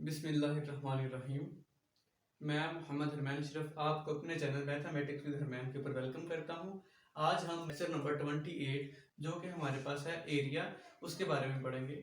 बिस्मिल्लाहिर्रहमानिर्रहीम। मैं मोहम्मद हरमैन अशरफ आपको अपने चैनल मैथमेटिक्स विद हरमैन के ऊपर वेलकम करता हूं। आज हम लेक्चर नंबर 28 जो कि हमारे पास है एरिया, उसके बारे में पढ़ेंगे।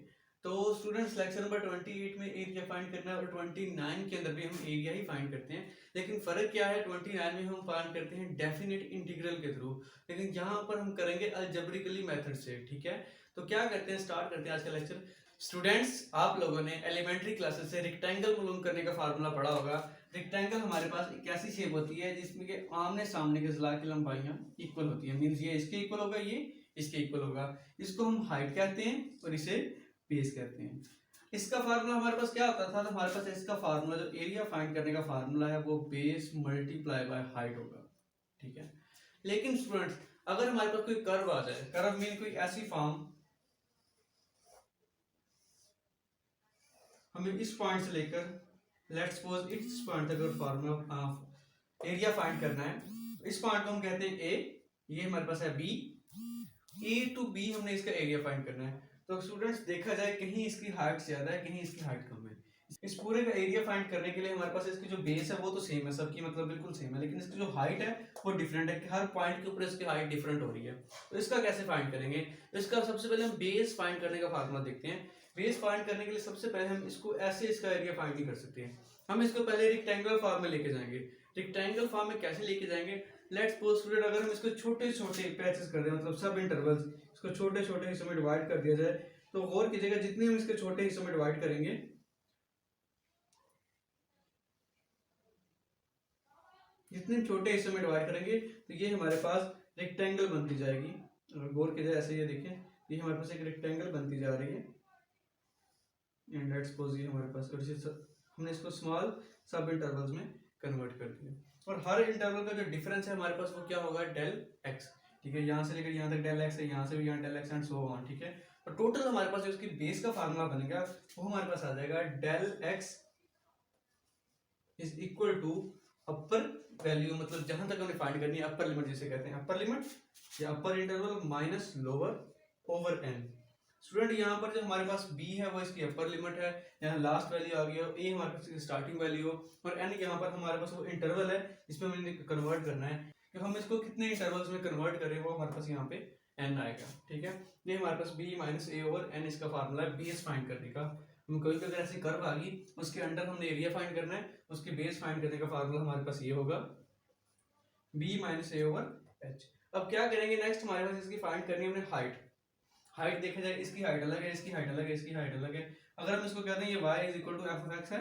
तो स्टूडेंट्स, लेक्चर नंबर 28 में एरिया फाइंड करना है और 29 के अंदर भी हम एरिया ही फाइंड करते हैं। लेकिन फ़र्क क्या है, 29 में हम फाइंड करते हैं डेफिनेट इंटीग्रल के थ्रू, लेकिन यहाँ पर हम करेंगे अलजेब्रिकली मेथड से। ठीक है, तो क्या करते हैं, स्टार्ट करते हैं आज का लेक्चर। स्टूडेंट्स, आप लोगों ने एलिमेंट्री क्लासेस से रेक्टेंगल मालूम करने का फार्मूला पढ़ा होगा। रेक्टेंगल हमारे पास एक ऐसी शेप होती है जिसमें के आमने सामने के ज़िला की लंबाइयां इक्वल होती है। मींस ये इसके इक्वल होगा, ये इसके इक्वल होगा। इसको हम हाइट कहते हैं और इसे बेस कहते हैं। इसका फार्मूला हमारे पास क्या होता था, तो हमारे पास इसका फार्मूला, जो एरिया फाइंड करने का फार्मूला है, वो बेस मल्टीप्लाई बाय हाइट होगा। ठीक है, लेकिन स्टूडेंट्स, अगर हमारे पास कोई कर्व आ जाए, कर्व मीन कोई ऐसी फॉर्म, हमें इस पॉइंट से लेकर लेट्स सपोज इस पॉइंट तक अगर फार्मूला एरिया फाइंड करना है, तो इस पॉइंट को हम कहते हैं ए, ये हमारे पास है बी, ए टू बी हमने इसका एरिया फाइंड करना है। तो स्टूडेंट्स, देखा जाए कहीं इसकी हाइट ज्यादा है, कहीं इसकी हाइट कम है। इस पूरे का एरिया फाइंड करने के लिए हमारे पास इसकी जो बेस है वो तो सेम है, सबकी मतलब बिल्कुल सेम है, लेकिन इसकी जो हाइट है वो डिफरेंट है कि हर पॉइंट के ऊपर इसकी हाइट डिफरेंट हो रही है। तो इसका कैसे फाइंड करेंगे, तो इसका सबसे पहले हम बेस फाइंड करने का फार्मूला देखते हैं। बेस फाइंड करने के लिए सबसे पहले हम इसको ऐसे इसका एरिया फाइंड नहीं कर सकते हैं, हम इसको पहले रेक्टेंगुलर फॉर्म में लेके जाएंगे। रेक्टेंगुलर फॉर्म में कैसे लेके जाएंगे, लेट्स सपोज स्टूडेंट, अगर हम इसको छोटे छोटे पैचेस कर दें, मतलब सब इंटरवल्स, इसको छोटे छोटे हिस्सों में डिवाइड कर दिया जाए, तो गौर कीजिएगा जितने हम इसके छोटे हिस्सों में डिवाइड करेंगे, जितने छोटे हिस्सों में डिवाइड करेंगे, तो ये हमारे पास रेक्टेंगल बनती जाएगी। अगर गौर कीजिए ऐसे, ये देखें, ये हमारे पास एक रेक्टेंगल बनती जा रही है। एंड लेट्स सपोज ये हमारे पास, और हमने इसको स्मॉल सब इंटरवल्स में कन्वर्ट कर दिया, और हर इंटरवल का जो डिफरेंस है हमारे पास वो क्या होगा, डेल एक्स। ठीक है, यहाँ से लेकर यहाँ तक डेल एक्स है, यहाँ से भी यहाँ del x and so on. ठीक है, और टोटल हमारे पास जो इसकी बेस का फार्मूला बनेगा वो हमारे पास आ जाएगा del x is equal to upper value, मतलब जहां तक हमने फाइंड करनी है, अपर लिमिट जिसे कहते हैं, अपर लिमिट या upper interval minus lower over N. Student, यहाँ पर जो हमारे पास b है वो इसकी अपर लिमिट है, यहाँ लास्ट वैल्यू आ गई हो, a हमारे पास स्टार्टिंग वैल्यू हो, और n यहाँ पर हमारे पास वो इंटरवल है जिसमें हमें कन्वर्ट करना है कि हम इसको कितने इंटरवल्स में कन्वर्ट करें, वो हमारे पास यहाँ पे n आएगा। ठीक है, ये हमारे पास b minus a over n इसका फार्मूला है बेस फाइंड करने का। हम कोई भी अगर ऐसी कर्व आ गई, उसके अंडर हमने एरिया फाइंड करना है, उसकी बेस फाइंड करने का फार्मूला हमारे पास ये होगा b minus a over h। अब क्या करेंगे नेक्स्ट, हमारे पास इसकी फाइंड करनी है हमने हाइट। हाइट देखा जाए, इसकी हाइट अलग है, इसकी हाइट अलग है, इसकी हाइट अलग है। अगर हम इसको कहते हैं ये y is equal to f of x है,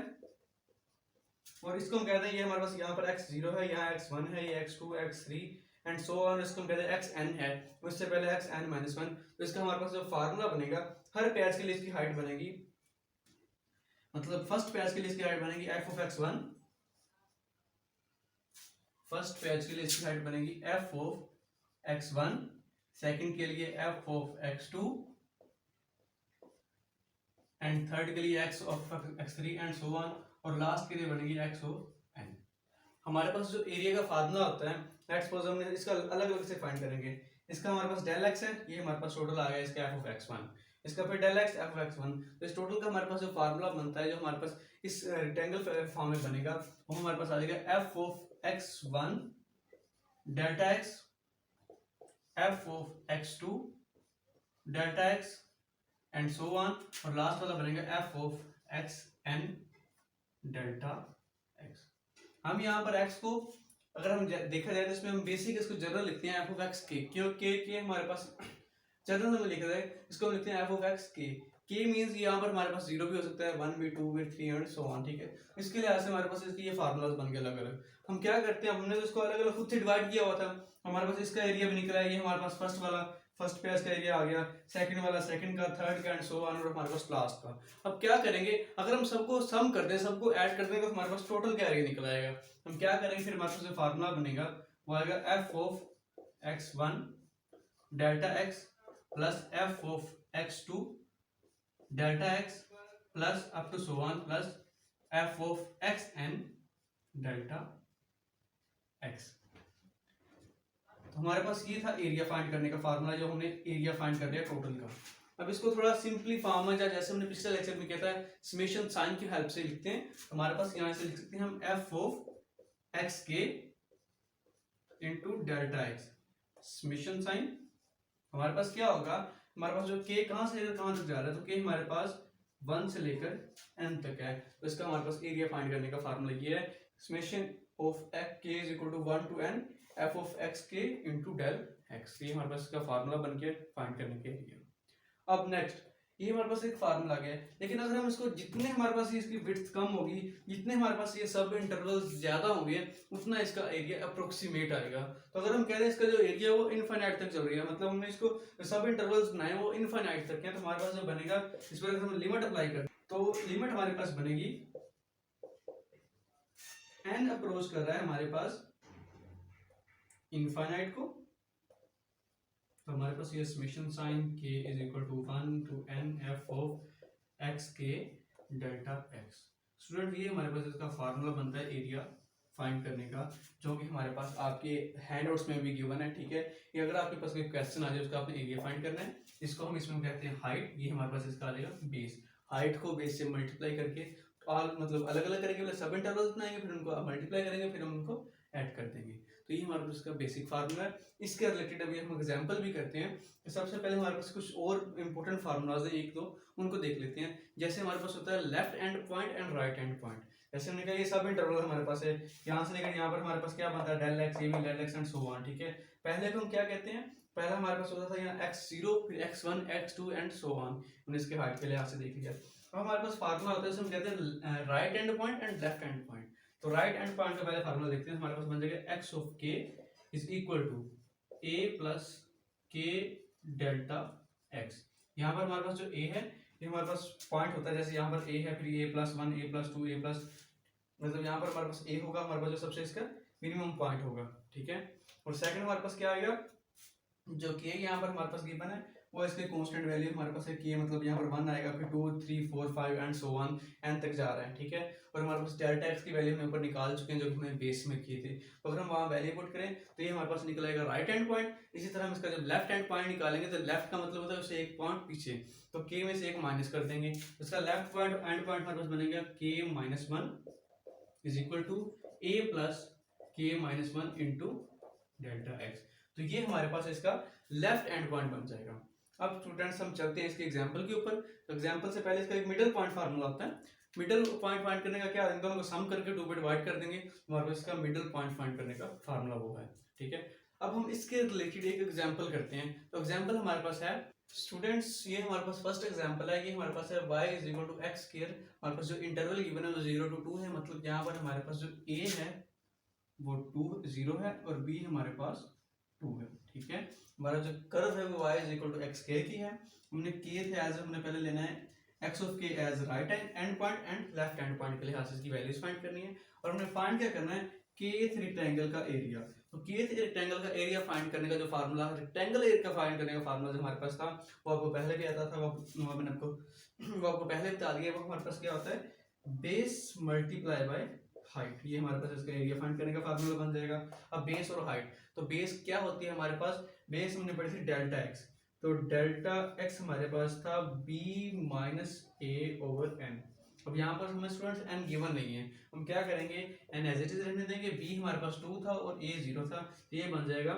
और इसको हम कहते हैं ये हमारे पास यहाँ पर x0 है, यहाँ x1 है, ये x2 x3 and so on, इसको हम कहते हैं xn है, उससे पहले xn माइनस 1। तो इसका हमारे पास जो फार्मूला बनेगा, हर पैच के लिए इसकी हाइट बनेगी, मतलब फर्स्ट पैच के लिए इसकी हाइट बनेगी f of x1, first patch के लिए इसकी हाइट बनेगी f ऑफ x1, सेकंड के लिए f of x2 and third के लिए x of x3 and so on, और लास्ट के लिए बनेगी x ऑफ n। हमारे पास जो एरिया का फार्मूला होता है, लेट्स सपोज हमने इसका अलग अलग से फाइंड करेंगे। इसका हमारे पास डेल x है, ये हमारे पास टोटल आ गया इसका f ऑफ x1, इसका फिर del x f of x1। तो इस टोटल का हमारे पास जो फार्मूला बनता है, जो हमारे पास इस रेक्टेंगल फॉर्म में बनेगा, वो हमारे पास आ जाएगा f of x1 delta x, f of x2 delta x and so on, और लास्ट वाला बनेगा f of xn delta x। हम यहाँ पर x को अगर हम देखा जाए तो इसमें हम बेसिक इसको जनरल लिखते हैं f ऑफ x k, क्यों के हमारे पास जनरल में लिखा जाए, इसको हम लिखते हैं f of x k means यहाँ पर हमारे पास 0 भी हो सकता है, 1 भी, 2 भी, 3 एंड सो ऑन। ठीक है, इसके लिए ऐसे हमारे पास इसके ये फार्मूलाज बन गए अलग अलग। हम क्या करते हैं, हमने तो इसको अलग अलग खुद से डिवाइड किया हुआ था, हमारे पास इसका एरिया भी निकला है, ये हमारे पास फर्स्ट वाला फर्स्ट पेज का एरिया आ गया, सेकंड वाला सेकंड का, थर्ड का एंड सो ऑन, और हमारे पास लास्ट का। अब क्या करेंगे, अगर हम सबको सम कर दें, सबको ऐड कर दें, तो हमारे पास टोटल क्या एरिया निकल आएगा। हम क्या करेंगे, फिर हमारे पास जो फार्मूला बनेगा वो आएगा f of x1 delta x plus f of x2 delta x plus up to so on plus f of xn delta x। तो हमारे पास ये था एरिया फाइंड करने का फार्मूला, जो हमने एरिया फाइंड कर लिया टोटल का। अब इसको थोड़ा सिंपली फॉर्म में, जैसे हमने पिछले लेक्चर में किया था, समेशन साइन की हेल्प से लिखते हैं। हमारे पास यहाँ से लिख सकते हैं हम f of x k into delta x. Summation sign हमारे पास क्या होगा, हमारे पास जो के कहाँ से लेकर कहाँ तक जा रहा है, तो के हमारे पास 1 से लेकर n तक है, तो इसका हमारे पास एरिया फाइंड करने का फार्मूला ये है, summation of x k is equal to 1 to n f of x k into del x. ये हमारे पास इसका फार्मूला बन के फाइंड करने के लिए। अब नेक्स्ट, ये हमारे पास एक फार्मूला आ गया है, लेकिन अगर हम इसको जितने हमारे पास इसकी विड्थ कम होगी, जितने हमारे पास ये सब इंटरवल्स ज्यादा होंगे, उतना इसका एरिया अप्रोक्सीमेट आएगा। तो अगर हम कह रहे हैं इसका जो एरिया वो इनफाइनाइट तक चल रही है, मतलब हमने इसको सब इंटरवल्स बनाए वो इनफाइनाइट तक है, तो हमारे पास जो बनेगा, इस पर अगर हम लिमिट अप्लाई करें तो लिमिट हमारे पास बनेगी n अप्रोच कर रहा है हमारे पास इनफाइनाइट को, तो हमारे पास ये summation sign k is equal to 1 to n f of x k delta x। Student ये हमारे पास इसका फार्मूला बनता है एरिया फाइंड करने का, जो कि हमारे पास आपके हैंडआउट्स में भी गिवन है, ठीक है। ये अगर आपके पास कोई क्वेश्चन आ जाए उसका आपने एरिया फाइंड करना है, इसको हम इसमें कहते हैं हाइट, ये हमारे पास इसका आ जाएगा बेस। हाइट को बेस से मल्टीप्लाई करके मतलब अलग अलग करेंगे, पहले सब इंटरवल्स बनाएंगे, फिर उनको मल्टीप्लाई करेंगे, फिर हम उनको ऐड कर देंगे। तो ये हमारे पास इसका बेसिक फार्मूला है। इसके रिलेटेड अभी हम एग्जांपल भी करते हैं। तो सबसे पहले हमारे पास कुछ और इंपॉर्टेंट फार्मूलाज है, एक दो उनको देख लेते हैं। जैसे हमारे पास होता है left and point and right end point. जैसे हमने कहा ये सब इंटरवल हमारे पास है, यहाँ से लेकर यहाँ पर हमारे पास क्या बनता है डेल एक्स, ये भी del x and so on, ठीक है। पहले को हम क्या कहते हैं, पहला हमारे पास होता था यहाँ x0 फिर x1 x2 and so on, हमने इसके हाइट के लिहाज से देख लिया। अब हमारे पास फार्मूला होता है, हम कहते हैं right end point and left and point. तो राइट एंड पॉइंट का पहले फार्मूला देखते हैं, हमारे पास बन जाएगा x of k is equal to a plus k delta x। यहाँ पर हमारे पास जो a है ये हमारे पास पॉइंट होता है, जैसे यहाँ पर a है, फिर a plus 1 a plus 2 a plus, मतलब यहाँ पर हमारे पास a होगा, हमारे पास जो सबसे इसका मिनिमम पॉइंट होगा, ठीक है। और सेकंड हमारे पास क्या आएगा, जो k यहाँ पर हमारे पास गिवन है वो इसके कांस्टेंट वैल्यू हमारे पास है k, मतलब यहाँ पर 1 आएगा, फिर 2 3 4 5 एंड सो ऑन n तक जा रहा है, ठीक है। और हमारे पास डेल्टा x की वैल्यू हम ऊपर निकाल चुके हैं, जो कि हमने बेस में किए थे। तो अगर हम वहाँ वैल्यू पुट करें तो ये हमारे पास निकल आएगा राइट हैंड पॉइंट। इसी तरह हम इसका जब लेफ्ट हैंड पॉइंट निकालेंगे तो लेफ्ट का मतलब होता है उससे एक पॉइंट पीछे, तो k में से एक माइनस कर देंगे, इसका लेफ्ट पॉइंट एंड पॉइंट हमारे पास बनेगा k minus 1 is equal to a plus k minus 1 into delta x। तो ये हमारे पास इसका लेफ्ट एंड पॉइंट बन जाएगा। अब स्टूडेंट्स हम चलते हैं इसके एग्जांपल के ऊपर। तो एग्जांपल से पहले इसका एक मिडिल पॉइंट फार्मूला होता है। मिडिल पॉइंट फाइंड करने का क्या है, इन दोनों को सम करके 2 पे डिवाइड कर देंगे, हमारे पास इसका मिडिल पॉइंट फाइंड करने का फार्मूला वो है, ठीक है। अब हम इसके रिलेटेड एक एग्जांपल करते हैं। तो एग्जांपल हमारे पास है स्टूडेंट्स, ये हमारे पास फर्स्ट एग्जांपल है, ये हमारे पास है y is equal to x square. हमारे पास जो इंटरवल गिवन है वो 0 to 2 है, मतलब यहाँ पर हमारे पास जो a है वो 0 है और b हमारे पास 2 है, ठीक है। हमारा जो कर्व है वो y is equal to x के की है। हमने k थे एज हमने पहले लेना है x of k as right end point and left hand point के लिहाज से इसकी वैल्यूज फाइंड करनी है। और हमने फाइंड क्या करना है, kth रेक्टेंगल का एरिया। तो kth रेक्टेंगल का एरिया फाइंड करने का जो फार्मूला, रेक्टेंगल एरिया का फाइंड करने का फार्मूला जो हमारे पास था वो आपको पहले भी आता था, वो आपको पहले बता दिया। वो हमारे पास क्या होता है, बेस मल्टीप्लाई बाय हाइट। ये हमारे पास इसका एरिया फाइंड करने का फार्मूला बन जाएगा। अब बेस और हाइट, तो बेस क्या होती है हमारे पास, बेस हमने पढ़ी थी डेल्टा एक्स, तो डेल्टा एक्स हमारे पास था b माइनस ए ओवर एन। अब यहाँ पर हमें स्टूडेंट्स n गिवन नहीं है, हम क्या करेंगे n एज इट इज रहने देंगे। b हमारे पास 2 था और a 0 था, तो ये बन जाएगा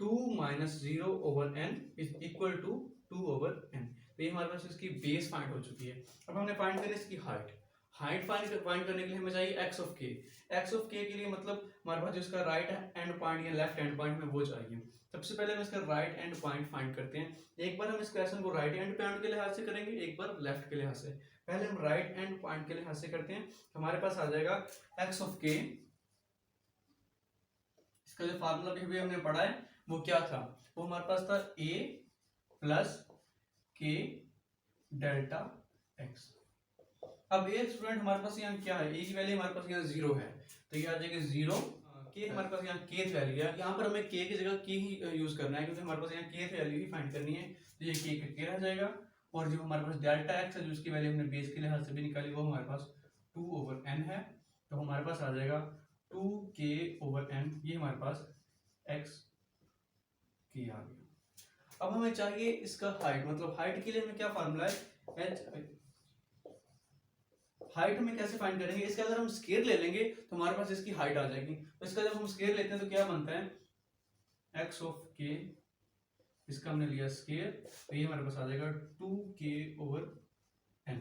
2 minus 0 over n is equal to 2 over n। तो ये हमारे पास इसकी बेस फाइंड हो चुकी है। अब हमने फाइंड करी इसकी हाइट। हाइट फाइंड करने के लिए हमें चाहिए x of k। x of k के लिए मतलब हमारे पास जो इसका राइट एंड पॉइंट या लेफ्ट हैंड पॉइंट में वो चाहिए। सबसे पहले हम इसका राइट एंड पॉइंट फाइंड करते हैं। एक बार हम इस क्वेश्चन को राइट एंड पॉइंट के लिहाज से करेंगे, एक बार लेफ्ट के लिहाज से। पहले हम राइट एंड पॉइंट के लिहाज से करते हैं। हमारे पास आ जाएगा x ऑफ k, इसका जो फार्मूला भी हमने पढ़ा है वो क्या था, वो हमारे पास था a plus k delta x। अब ये स्टूडेंट हमारे पास यहाँ क्या है, a की वैल्यू हमारे पास यहाँ 0 है, तो ये आ जाएगा 0। k हमारे पास यहाँ kth वैल्यू है, यहाँ पर हमें k की जगह k ही यूज करना है, क्योंकि हमारे पास यहाँ kth वैल्यू ही फाइंड करनी है। तो ये k का k रह जाएगा, और जो हमारे पास डेल्टा x है जो उसकी वैल्यू हमने बेस के लिहाज से भी निकाली वो हमारे पास 2 ओवर n है, तो हमारे पास आ जाएगा 2k ओवर n। ये हमारे पास x k आ गया। अब हमें चाहिए इसका हाइट, मतलब हाइट के लिए हमें क्या फार्मूला है, एच। हाइट हमें कैसे फाइंड करेंगे, इसका अगर हम स्केयर ले लेंगे तो हमारे पास इसकी हाइट आ जाएगी। तो इसका जब हम स्केयर लेते हैं तो क्या बनता है, एक्स ऑफ के, इसका हमने लिया स्केयर, तो ये हमारे पास आ जाएगा 2k/n,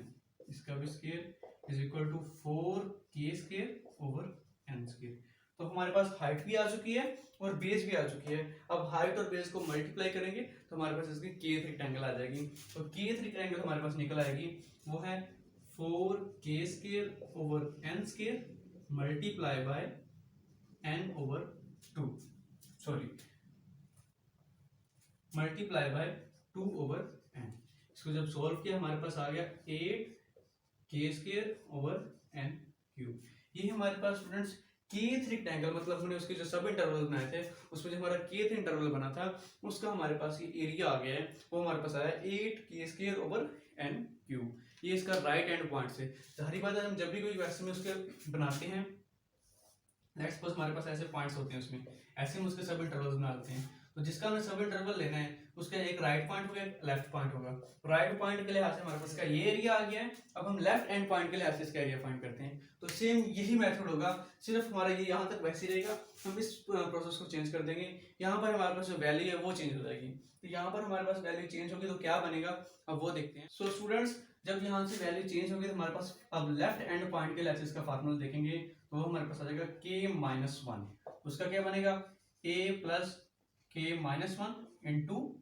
इसका भी square is equal to 4k square over n square. तो हमारे पास हाइट भी आ चुकी है और बेस भी आ चुकी है। अब हाइट और बेस को मल्टीप्लाई करेंगे तो हमारे पास इसकी kth रेक्टेंगल आ जाएगी। तो kth रेक्टेंगल हमारे पास निकल आएगी, वो है 4k square over n square multiply by n/2, sorry multiply by 2/n। इसको जब सॉल्व किया हमारे पास आ गया 8k square over n cube. ये हमारे पास स्टूडेंट्स kth रेक्टेंगल, मतलब हमने उसके जो सब इंटरवल बनाए थे उसमें जो हमारा kth इंटरवल बना था उसका हमारे पास ये एरिया आ गया है, वो हमारे पास आया 8k square over n cube. ये इसका राइट हैंड पॉइंट से सारी बात है, हम जब भी कोई क्वेश्चन में उसके बनाते हैं, लेट्स सपोज हमारे पास ऐसे पॉइंट्स होते हैं उसमें, ऐसे हम उसके सब इंटरवल्स बनाते हैं। तो जिसका हमें सब इंटरवल लेना है उसका एक राइट पॉइंट होगा, एक लेफ्ट पॉइंट होगा। राइट पॉइंट के लिहाज से हमारे पास का ये एरिया आ गया है। अब हम लेफ्ट एंड पॉइंट के लिहाज से इसका एरिया फाइंड करते हैं। तो सेम यही मेथड होगा, सिर्फ हमारा ये यहाँ तक वैसे ही रहेगा, हम इस प्रोसेस को चेंज कर देंगे। यहाँ पर हमारे पास जो वैल्यू है वो चेंज हो जाएगी। तो यहाँ पर हमारे पास वैल्यू चेंज होगी तो क्या बनेगा, अब वो देखते हैं। सो स्टूडेंट्स, जब यहाँ से वैल्यू चेंज होगी तो हमारे पास अब लेफ्ट एंड पॉइंट के लिहाज से इसका फार्मूला देखेंगे तो वो हमारे पास आ जाएगा k-1। उसका क्या बनेगा, a plus k-1 into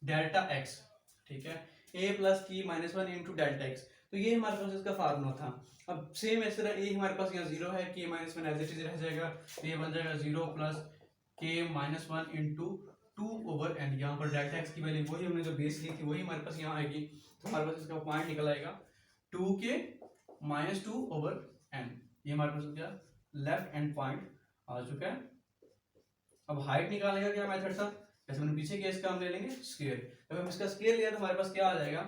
delta x, ठीक है, a plus k-1 into delta x। तो ये हमारे पास इसका फार्मूला था। अब सेम इस तरह a हमारे पास यहाँ 0 है, k-1 एज इट इज रह जाएगा, ये बन जाएगा 0 प्लस k-1 इंटू 2/n। यहाँ पर डेल्टा x की वैल्यू वही हमने जो बेस ली थी वही हमारे पास यहाँ आएगी। तो हमारे पास इसका पॉइंट निकल आएगा 2k-2/n। ये हमारे पास क्या लेफ्ट एंड पॉइंट आ चुका है। अब हाइट निकालने का क्या मेथड था, जैसे मैंने पीछे किया, इसका हम ले लेंगे स्क्वायर। जब हम इसका स्क्वायर लिया तो हमारे पास क्या आ जाएगा,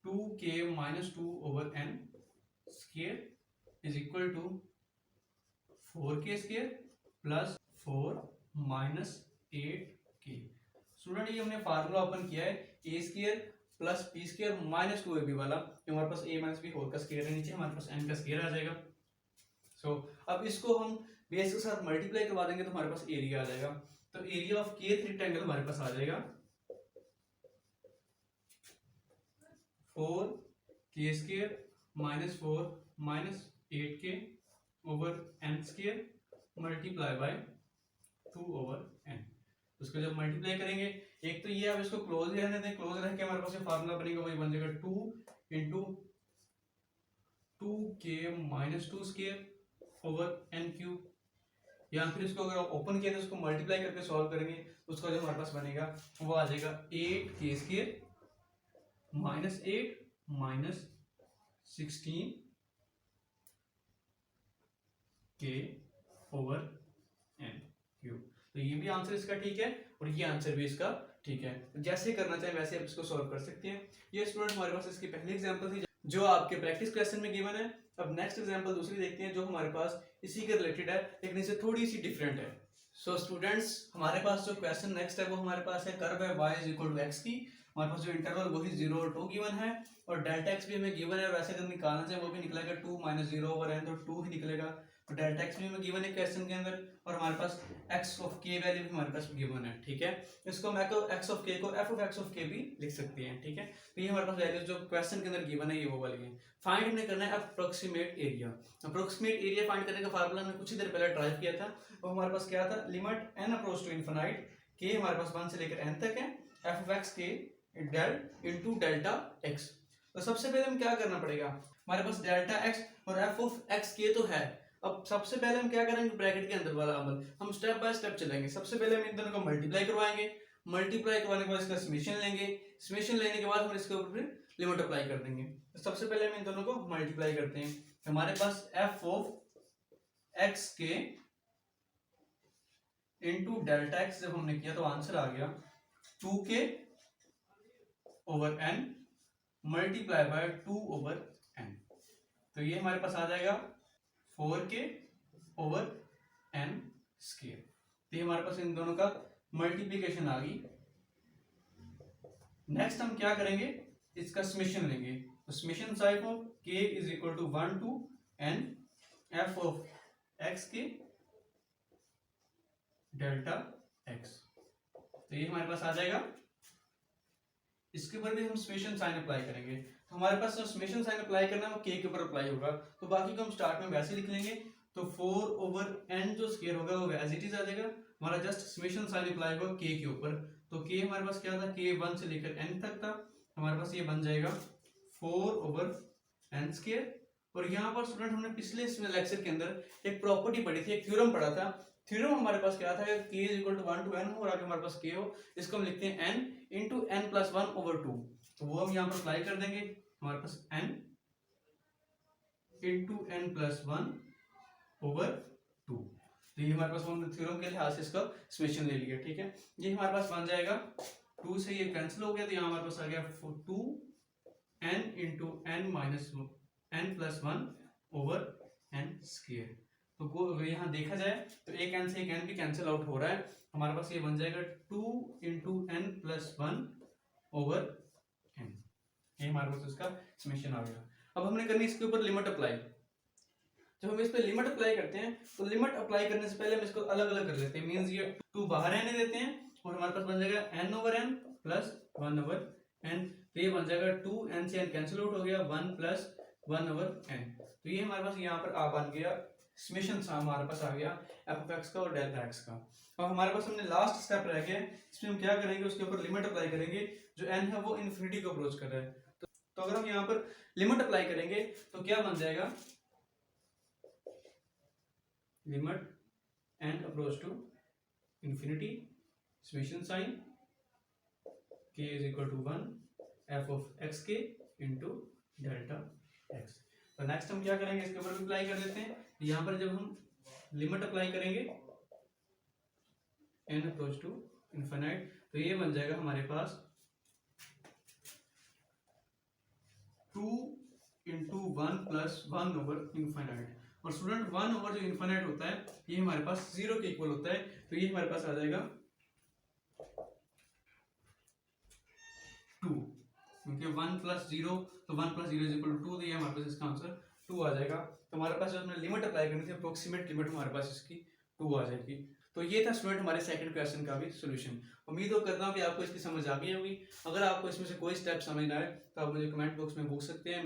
2k-2/n square is equal to 4k square plus 4 minus 8k। Student, ये हमने फार्मूला ओपन किया है a square plus b square minus 2ab वाला, जो हमारे पास a माइनस b होल का स्क्वायर है, नीचे हमारे पास n का स्क्वायर आ जाएगा। सो अब इसको हम बेस के साथ मल्टीप्लाई करवा देंगे तो हमारे पास एरिया आ जाएगा। तो एरिया ऑफ kth रेक्टेंगल हमारे पास आ जाएगा 4k square minus 4 minus 8k over n square multiply by 2/n। उसको जब मल्टीप्लाई करेंगे, एक तो ये अब इसको क्लोज रहने दें, क्लोज रह के हमारे पास ये फार्मूला बनेगा, वही बन जाएगा 2 into 2k-2 square over n cube. या फिर इसको अगर आप ओपन किया तो उसको मल्टीप्लाई करके सॉल्व करेंगे तो उसका जो हमारे पास बनेगा वो आ जाएगा 8k square minus 8 minus 16 k over n cube. तो ये भी आंसर इसका ठीक है और ये आंसर भी इसका ठीक है। तो जैसे करना चाहे वैसे आप इसको सॉल्व कर सकते हैं। ये स्टूडेंट हमारे पास इसकी पहली एग्जांपल थी जो आपके प्रैक्टिस क्वेश्चन में गिवन है। अब नेक्स्ट एग्जांपल दूसरी देखते हैं जो हमारे पास इसी के रिलेटेड है लेकिन इससे थोड़ी सी डिफरेंट है। सो स्टूडेंट्स, हमारे पास जो क्वेश्चन नेक्स्ट है वो हमारे पास है कर्व है y is equal to x की। हमारे पास जो इंटरवल वही 0 और 2 गिवन है और डेल्टा x भी हमें गिवन है। वैसे अगर निकालना चाहे वो भी निकलेगा 2 माइनस 0/n, तो 2 ही निकलेगा। तो डेल्टा x भी हमें गिवन है क्वेश्चन के अंदर और हमारे पास x ऑफ k वैल्यू भी हमारे पास गिवन है, ठीक है। इसको मैं x ऑफ k को f of x of k भी लिख सकते हैं, ठीक है। तो ये हमारे पास वैल्यू जो क्वेश्चन के अंदर गिवन है ये वो वाली है। फाइंड हमने करना है approximate area. Approximate area find करने का फार्मूला हमने कुछ ही देर पहले ड्राइव किया था। वो हमारे पास क्या था, limit n approach to infinite k हमारे पास 1 से लेकर n तक है, f of x k del into delta x। तो सबसे पहले हम क्या करना पड़ेगा, हमारे पास डेल्टा x और f ऑफ x k तो है। अब सबसे पहले हम क्या करेंगे, ब्रैकेट के अंदर वाला अमल हम स्टेप बाय स्टेप चलेंगे। सबसे पहले हम इन दोनों को मल्टीप्लाई करवाएंगे, मल्टीप्लाई करवाने के बाद इसका समेशन लेंगे, समेशन लेने के बाद हम इसके ऊपर फिर लिमिट अप्लाई कर देंगे। तो सबसे पहले हम इन दोनों को मल्टीप्लाई करते हैं। हमारे पास f of x k into delta x जब हमने किया तो आंसर आ गया 2k over n multiply by 2/n। तो ये हमारे पास आ जाएगा 4k ओवर n स्क्वायर। तो ये हमारे पास इन दोनों का मल्टीप्लिकेशन आ गई। नेक्स्ट हम क्या करेंगे, इसका समेशन लेंगे। तो summation side of k is equal to 1 to n f of x k delta x। तो ये हमारे पास आ जाएगा। इसके ऊपर भी हम समेशन साइन अप्लाई करेंगे। तो हमारे पास जो समेशन साइन अप्लाई करना है वो k के ऊपर अप्लाई होगा। तो बाकी को हम स्टार्ट में वैसे लिख लेंगे। तो 4/n जो स्क्वायर होगा वो एज इट इज आ जाएगा। हमारा जस्ट समेशन साइन अप्लाई होगा k के ऊपर। तो k हमारे पास क्या था, k 1 से लेकर n तक था। हमारे पास ये बन जाएगा 4/n स्क्वायर। और यहाँ पर स्टूडेंट हमने पिछले लेक्चर के अंदर एक प्रॉपर्टी पढ़ी थी, एक थ्योरम पढ़ा था। थ्योरम हमारे पास क्या था, k is equal to 1 to n हो और आगे हमारे पास k हो। इसको हम लिखते हैं n इंटू n प्लस 1/2। तो वो हम यहाँ पर अप्लाई कर देंगे। हमारे पास n इंटू n प्लस 1/2। तो ये हमारे पास हमने थ्योरम के लिहाज से इसका समेशन ले लिया। ठीक है, ये हमारे पास बन जाएगा 2 से ये कैंसिल हो गया। तो यहाँ हमारे पास आ गया 2n into n minus n plus 1/n square. तो यहाँ देखा जाए तो एक n से एक n भी कैंसिल आउट हो रहा है। हमारे पास ये बन जाएगा 2 इंटू n प्लस 1/n। ये हमारे पास इसका समेशन आ गया। अब हमने करनी इसके ऊपर लिमिट अप्लाई। जब हम इस पे लिमिट अप्लाई करते हैं तो लिमिट अप्लाई करने से पहले हम इसको अलग अलग कर लेते हैं। मींस ये 2 बाहर रहने देते हैं और हमारे पास बन जाएगा n/n प्लस 1/n। तो ये बन जाएगा 2n से n कैंसिल आउट हो गया, 1 प्लस 1/n। तो ये हमारे पास यहाँ पर बन गया समेशन हमारे पास आ गया f(x) का और डेल्टा x का। अब हमारे पास हमने लास्ट स्टेप रह गया, इसमें हम क्या करेंगे, उसके ऊपर लिमिट अप्लाई करेंगे। जो n है वो इन्फिनिटी को अप्रोच कर रहा है। तो अगर हम यहाँ पर लिमिट अप्लाई करेंगे तो क्या बन जाएगा, limit n approach to infinity summation sign k is equal to 1 f of x k into delta x। तो नेक्स्ट हम क्या करेंगे, इसके ऊपर भी अप्लाई कर देते हैं। यहाँ पर जब हम लिमिट अप्लाई करेंगे n अप्रोच टू इनफिनाइट, तो ये बन जाएगा हमारे पास 2 इंटू 1 प्लस 1/इनफिनाइट। और स्टूडेंट 1 जो इनफिनाइट होता है ये हमारे पास 0 के इक्वल होता है। तो ये हमारे पास आ जाएगा 2, क्योंकि 1 प्लस 0 तो 1 प्लस 0 इज इक्वल टू 2। तो ये हमारे पास इसका आंसर 2 आ जाएगा। तो हमारे पास जो हमने लिमिट अप्लाई करनी थी अप्रोक्सीमेट लिमिट हमारे पास इसकी 2 आ जाएगी। तो ये था स्टूडेंट हमारे सेकंड क्वेश्चन का भी सॉल्यूशन। उम्मीद करता हूँ कि आपको इसकी समझ आ गई होगी। अगर आपको इसमें से कोई स्टेप समझ ना आए तो आप मुझे कमेंट बॉक्स में पूछ सकते हैं।